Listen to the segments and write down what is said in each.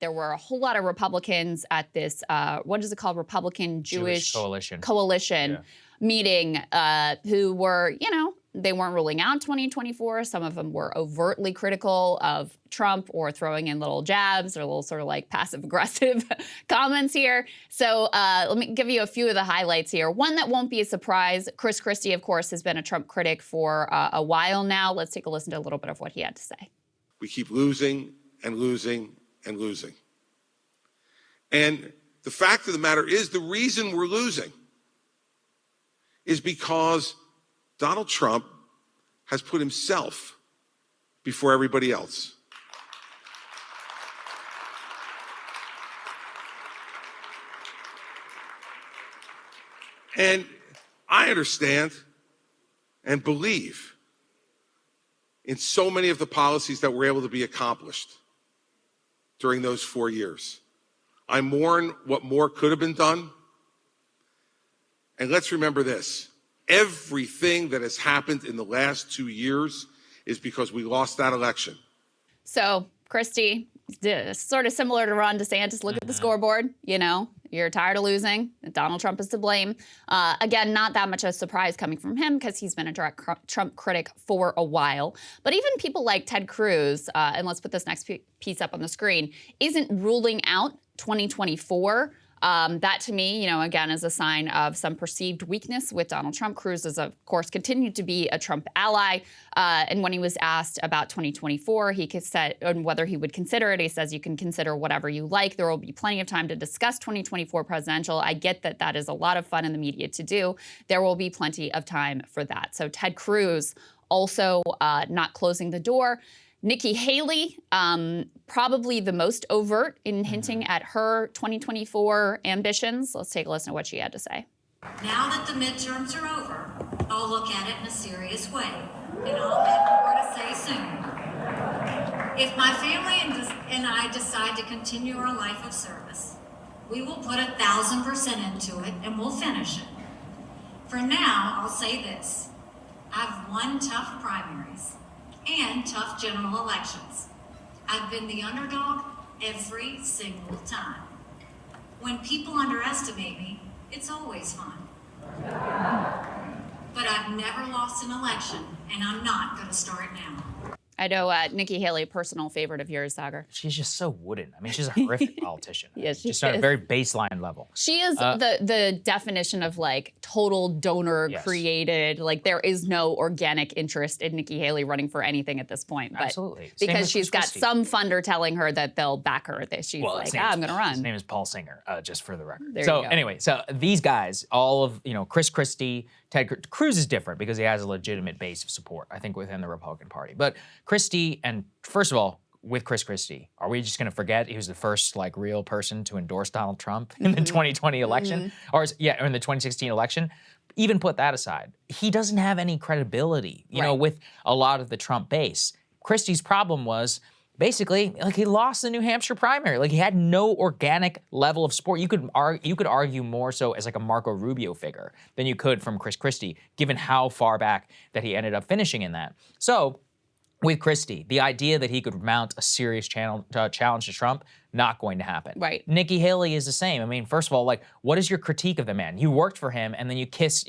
there were a whole lot of Republicans at this, what is it called, Republican Jewish Coalition meeting who were, you know, they weren't ruling out 2024. Some of them were overtly critical of Trump or throwing in little jabs or little sort of like passive-aggressive comments here. So let me give you a few of the highlights here. One that won't be a surprise, Christie, of course, has been a Trump critic for a while now. Let's take a listen to a little bit of what he had to say. We keep losing and losing and losing. And the fact of the matter is, the reason we're losing is because Donald Trump has put himself before everybody else. And I understand and believe in so many of the policies that were able to be accomplished during those 4 years. I mourn what more could have been done. And let's remember this. Everything that has happened in the last 2 years is because we lost that election. So, Christie, sort of similar to Ron DeSantis, look at the scoreboard, you know, you're tired of losing. Donald Trump is to blame. Again, not that much of a surprise coming from him because he's been a direct Trump critic for a while. But even people like Ted Cruz, and let's put this next piece up on the screen, isn't ruling out 2024. That to me, you know, again, is a sign of some perceived weakness with Donald Trump. Cruz has, of course, continued to be a Trump ally. And when he was asked about 2024, he said, and whether he would consider it, he says, you can consider whatever you like. There will be plenty of time to discuss 2024 presidential. I get that that is a lot of fun in the media to do. There will be plenty of time for that. So Ted Cruz also not closing the door. Nikki Haley, probably the most overt in hinting at her 2024 ambitions. Let's take a listen to what she had to say. Now that the midterms are over, I'll look at it in a serious way, and I'll have more to say soon. If my family and I decide to continue our life of service, we will put 1,000% into it, and we'll finish it. For now, I'll say this. I've won tough primaries and tough general elections. I've been the underdog every single time. When people underestimate me, it's always fun. But I've never lost an election, and I'm not going to start now. I know Nikki Haley, personal favorite of yours, Saagar. She's just so wooden. I mean, she's a horrific politician. Yes, she just on a very baseline level. She is the definition of like total donor created. Like there is no organic interest in Nikki Haley running for anything at this point. But absolutely. Because she's got some funder telling her that they'll back her. That she's like, I'm going to run. His name is Paul Singer, just for the record. There so you go. Anyway, so these guys, all of, you know, Christie, Ted Cruz is different because he has a legitimate base of support, I think, within the Republican Party. But Christie, and first of all, with Christie, are we just going to forget he was the first like real person to endorse Donald Trump in the 2020 election, or in the 2016 election? Even put that aside, he doesn't have any credibility, you know, with a lot of the Trump base. Christie's problem was basically, like, he lost the New Hampshire primary. Like, he had no organic level of support. You could argue more so as like a Marco Rubio figure than you could from Christie, given how far back that he ended up finishing in that. So with Christie, the idea that he could mount a serious challenge to Trump, not going to happen. Right. Nikki Haley is the same. I mean, first of all, like, what is your critique of the man? You worked for him, and then you kissed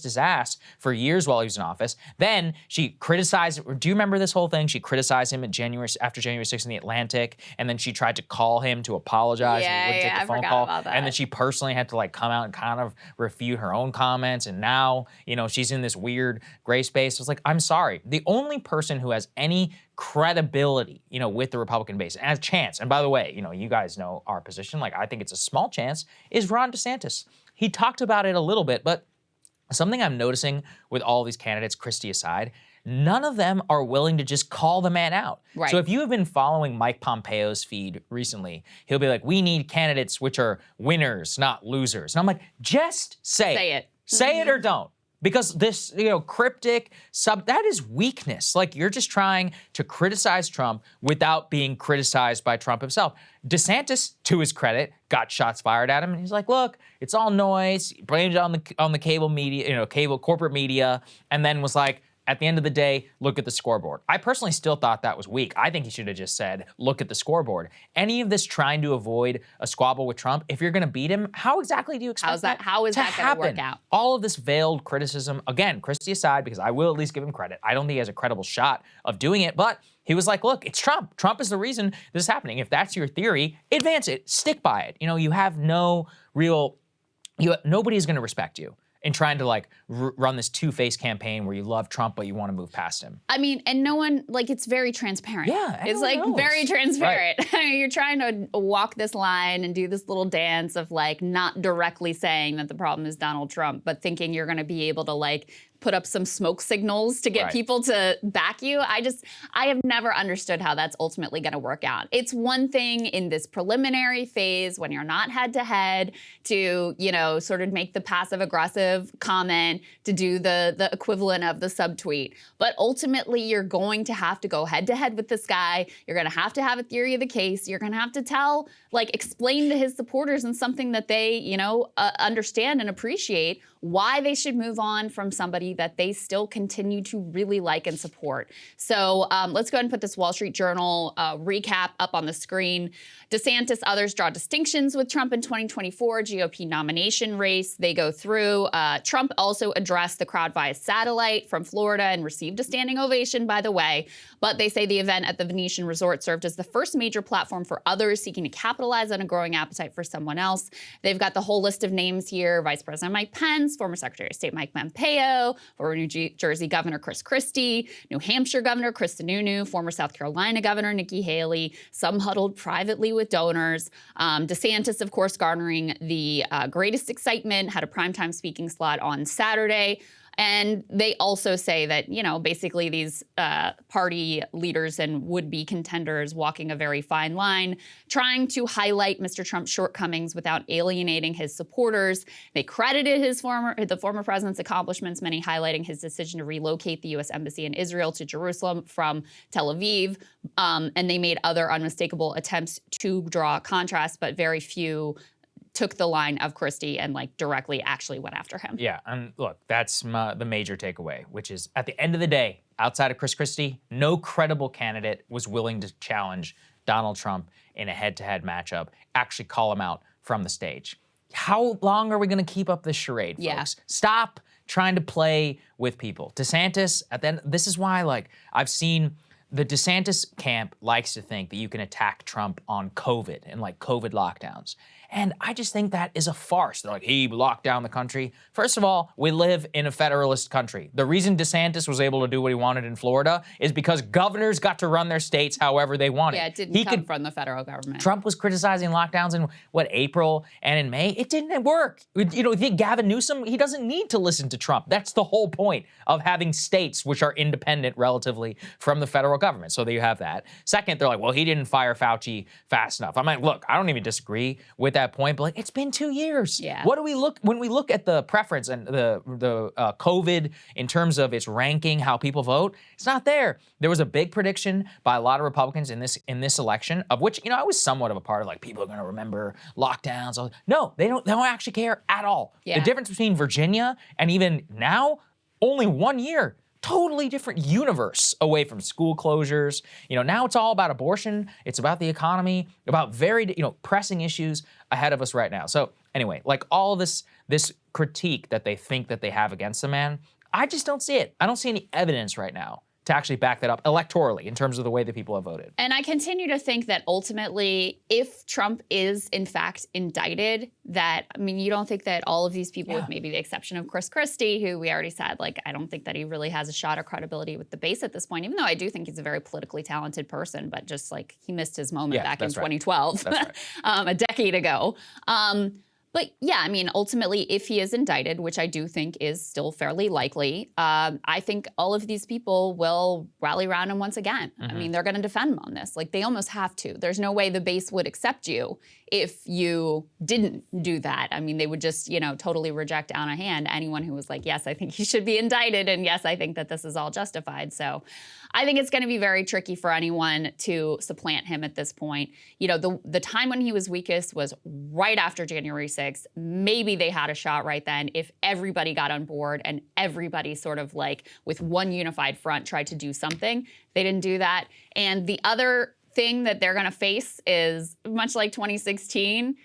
his ass for years while he was in office. Then she criticized, do you remember this whole thing? She criticized him after January 6th in The Atlantic, and then she tried to call him to apologize, and he wouldn't take the phone call. About that. And then she personally had to like come out and kind of refute her own comments, and now, you know, she's in this weird gray space. It's like, I'm sorry. The only person who has any credibility, you know, with the Republican base and a chance, and by the way, you know, you guys know our position, like I think it's a small chance, is Ron DeSantis. He talked about it a little bit, but something I'm noticing with all these candidates, Christie aside, none of them are willing to just call the man out. Right. So if you have been following Mike Pompeo's feed recently, he'll be like, we need candidates which are winners, not losers. And I'm like, just say it. Say it or don't. Because this, you know, cryptic that is weakness. Like, you're just trying to criticize Trump without being criticized by Trump himself. DeSantis, to his credit, got shots fired at him, and he's like, look, it's all noise. He blamed it on the cable media, you know, corporate media, and then was like, at the end of the day, look at the scoreboard. I personally still thought that was weak. I think he should have just said, look at the scoreboard. Any of this trying to avoid a squabble with Trump, if you're going to beat him, how exactly do you expect How is that going to work out? All of this veiled criticism, again, Christie aside, because I will at least give him credit. I don't think he has a credible shot of doing it, but he was like, look, it's Trump. Trump is the reason this is happening. If that's your theory, advance it, stick by it. You know, you have no real, nobody's going to respect you in trying to like run this two-faced campaign where you love Trump, but you want to move past him. I mean, and no one, like, it's very transparent. Yeah, it's like knows. very transparent. Right. You're trying to walk this line and do this little dance of like not directly saying that the problem is Donald Trump, but thinking you're going to be able to like put up some smoke signals to get people to back you. I have never understood how that's ultimately going to work out. It's one thing in this preliminary phase when you're not head to head to, you know, sort of make the passive aggressive comment, to do the equivalent of the subtweet. But ultimately, you're going to have to go head to head with this guy. You're going to have a theory of the case. You're going to have to explain to his supporters in something that they, you know, understand and appreciate why they should move on from somebody that they still continue to really like and support. So let's go ahead and put this Wall Street Journal recap up on the screen. DeSantis, others draw distinctions with Trump in 2024 GOP nomination race. They go through. Trump also addressed the crowd via satellite from Florida and received a standing ovation, by the way. But they say the event at the Venetian Resort served as the first major platform for others seeking to capitalize on a growing appetite for someone else. They've got the whole list of names here. Vice President Mike Pence, former Secretary of State Mike Pompeo, former New Jersey Governor Chris Christie, New Hampshire Governor Chris Sununu, former South Carolina Governor Nikki Haley, some huddled privately with donors. DeSantis, of course, garnering the greatest excitement, had a primetime speaking slot on Saturday. And they also say that, you know, basically these party leaders and would-be contenders walking a very fine line, trying to highlight Mr. Trump's shortcomings without alienating his supporters. They credited the former president's accomplishments, many highlighting his decision to relocate the U.S. Embassy in Israel to Jerusalem from Tel Aviv. And they made other unmistakable attempts to draw contrast, but very few took the line of Christie and like directly actually went after him. Yeah, and look, that's the major takeaway, which is at the end of the day, outside of Chris Christie, no credible candidate was willing to challenge Donald Trump in a head-to-head matchup, actually call him out from the stage. How long are we going to keep up this charade, folks? Yeah. Stop trying to play with people. DeSantis, this is why, like, I've seen the DeSantis camp likes to think that you can attack Trump on COVID and like COVID lockdowns. And I just think that is a farce. They're like, he locked down the country. First of all, we live in a federalist country. The reason DeSantis was able to do what he wanted in Florida is because governors got to run their states however they wanted. Yeah, it didn't come from the federal government. Trump was criticizing lockdowns in, April and in May? It didn't work. You know, you think Gavin Newsom, he doesn't need to listen to Trump. That's the whole point of having states which are independent relatively from the federal government. So there you have that. Second, they're like, well, he didn't fire Fauci fast enough. I'm like, look, I don't even disagree with that point, but like, it's been 2 years. Yeah. What do we look, when we look at the preference and the COVID in terms of its ranking, how people vote, it's not there. There was a big prediction by a lot of Republicans in this election, of which, you know, I was somewhat of a part of, like, people are going to remember lockdowns. No, they don't actually care at all. Yeah. The difference between Virginia and even now, only 1 year. Totally different universe away from school closures. You know, now it's all about abortion. It's about the economy, about very, you know, pressing issues ahead of us right now. So anyway, like all of this critique that they think that they have against the man, I just don't see it. I don't see any evidence right now to actually back that up electorally in terms of the way that people have voted. And I continue to think that ultimately, if Trump is in fact indicted, that, I mean, you don't think that all of these people, with maybe the exception of Chris Christie, who we already said, like, I don't think that he really has a shot of credibility with the base at this point, even though I do think he's a very politically talented person, but just like he missed his moment back in 2012, a decade ago. But yeah, I mean, ultimately, if he is indicted, which I do think is still fairly likely, I think all of these people will rally around him once again. I mean, they're going to defend him on this. Like, they almost have to. There's no way the base would accept you if you didn't do that. I mean, they would just, you know, totally reject on a hand anyone who was like, yes, I think he should be indicted, and yes, I think that this is all justified. So I think it's going to be very tricky for anyone to supplant him at this point. You know, the time when he was weakest was right after January 6th. 2026, maybe they had a shot right then if everybody got on board and everybody sort of like with one unified front tried to do something. They didn't do that. And the other thing that they're going to face is, much like 2016,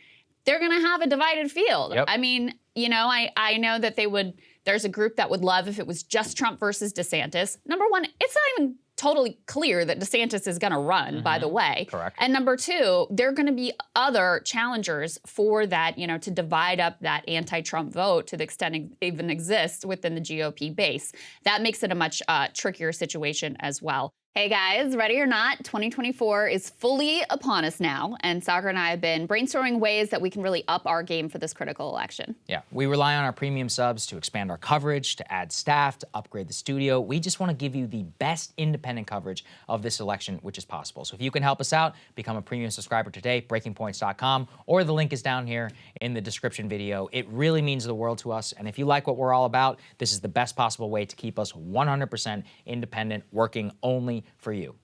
they're going to have a divided field. Yep. I mean, you know, I know that there's a group that would love if it was just Trump versus DeSantis. Number one, it's not even totally clear that DeSantis is going to run, by the way. Correct. And number two, there are going to be other challengers for that, you know, to divide up that anti-Trump vote to the extent it even exists within the GOP base. That makes it a much trickier situation as well. Hey guys, ready or not, 2024 is fully upon us now, and Saagar and I have been brainstorming ways that we can really up our game for this critical election. Yeah, we rely on our premium subs to expand our coverage, to add staff, to upgrade the studio. We just want to give you the best independent coverage of this election, which is possible. So if you can help us out, become a premium subscriber today, breakingpoints.com, or the link is down here in the description video. It really means the world to us, and if you like what we're all about, this is the best possible way to keep us 100% independent, working only for you.